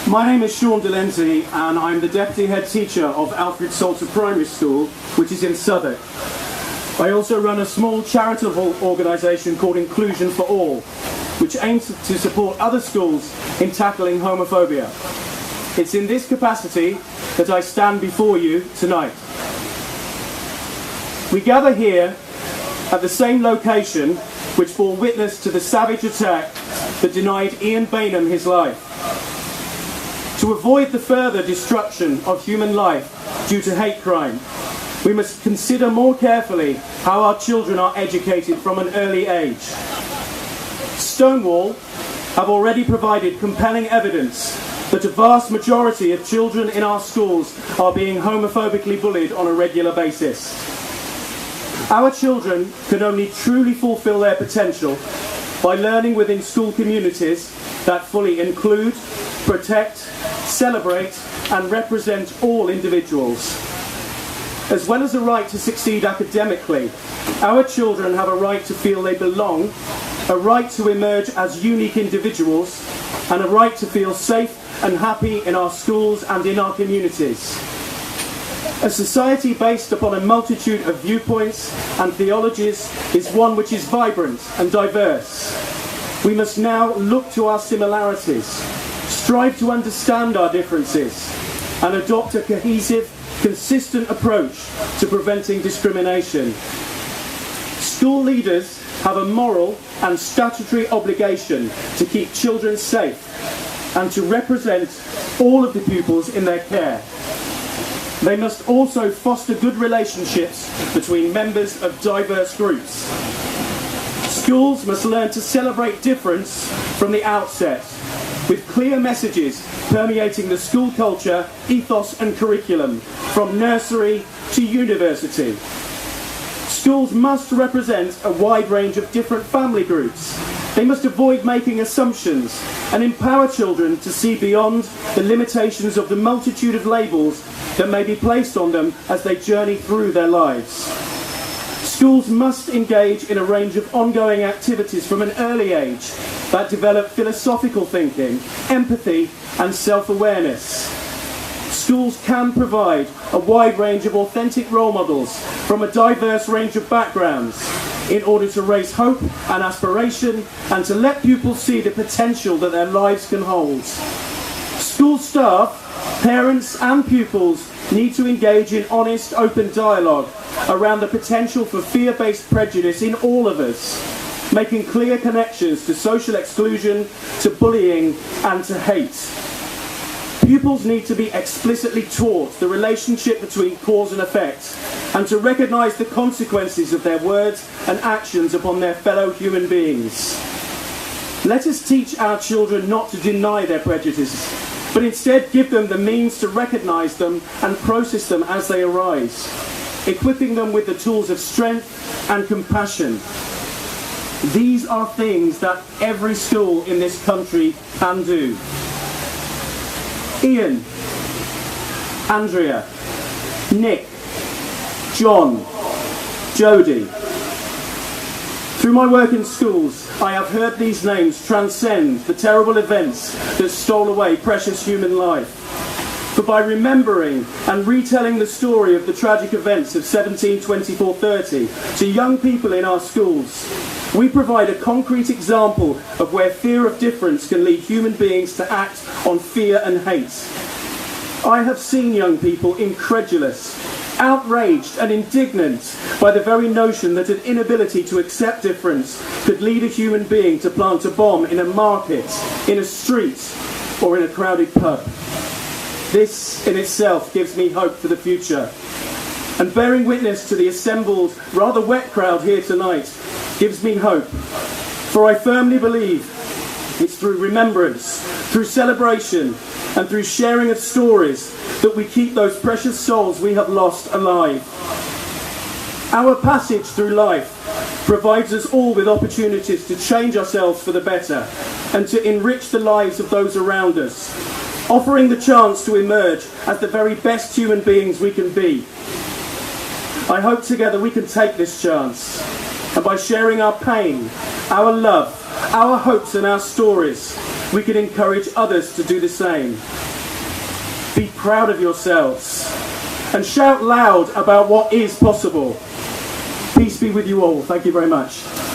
My name is Sean Delenti and I'm the Deputy Head Teacher of Alfred Salter Primary School, which is in Southwark. I also run a small charitable organisation called Inclusion for All, which aims to support other schools in tackling homophobia. It's in this capacity that I stand before you tonight. We gather here at the same location which bore witness to the savage attack that denied Ian Bainham his life. To avoid the further destruction of human life due to hate crime, we must consider more carefully how our children are educated from an early age. Stonewall have already provided compelling evidence that a vast majority of children in our schools are being homophobically bullied on a regular basis. Our children can only truly fulfill their potential by learning within school communities that fully include, protect, celebrate and represent all individuals. As well as a right to succeed academically, our children have a right to feel they belong, a right to emerge as unique individuals, and a right to feel safe and happy in our schools and in our communities. A society based upon a multitude of viewpoints and theologies is one which is vibrant and diverse. We must now look to our similarities, strive to understand our differences, and adopt a cohesive, consistent approach to preventing discrimination. School leaders have a moral and statutory obligation to keep children safe and to represent all of the pupils in their care. They must also foster good relationships between members of diverse groups. Schools must learn to celebrate difference from the outset, with clear messages permeating the school culture, ethos and curriculum, from nursery to university. Schools must represent a wide range of different family groups. They must avoid making assumptions and empower children to see beyond the limitations of the multitude of labels that may be placed on them as they journey through their lives. Schools must engage in a range of ongoing activities from an early age that develop philosophical thinking, empathy and self-awareness. Schools can provide a wide range of authentic role models from a diverse range of backgrounds in order to raise hope and aspiration and to let pupils see the potential that their lives can hold. School staff, parents and pupils need to engage in honest, open dialogue around the potential for fear-based prejudice in all of us, making clear connections to social exclusion, to bullying and to hate. Pupils need to be explicitly taught the relationship between cause and effect and to recognise the consequences of their words and actions upon their fellow human beings. Let us teach our children not to deny their prejudices, but instead give them the means to recognise them and process them as they arise, equipping them with the tools of strength and compassion. These are things that every school in this country can do. Ian, Andrea, Nick, John, Jodie. Through my work in schools, I have heard these names transcend the terrible events that stole away precious human life. But by remembering and retelling the story of the tragic events of 1724-30 to young people in our schools, we provide a concrete example of where fear of difference can lead human beings to act on fear and hate. I have seen young people incredulous, outraged and indignant by the very notion that an inability to accept difference could lead a human being to plant a bomb in a market, in a street or in a crowded pub. This in itself gives me hope for the future. And bearing witness to the assembled, rather wet crowd here tonight gives me hope. For I firmly believe it's through remembrance, through celebration, and through sharing of stories that we keep those precious souls we have lost alive. Our passage through life provides us all with opportunities to change ourselves for the better and to enrich the lives of those around us, offering the chance to emerge as the very best human beings we can be. I hope together we can take this chance, and by sharing our pain, our love, our hopes and our stories, we can encourage others to do the same. Be proud of yourselves and shout loud about what is possible. Peace be with you all. Thank you very much.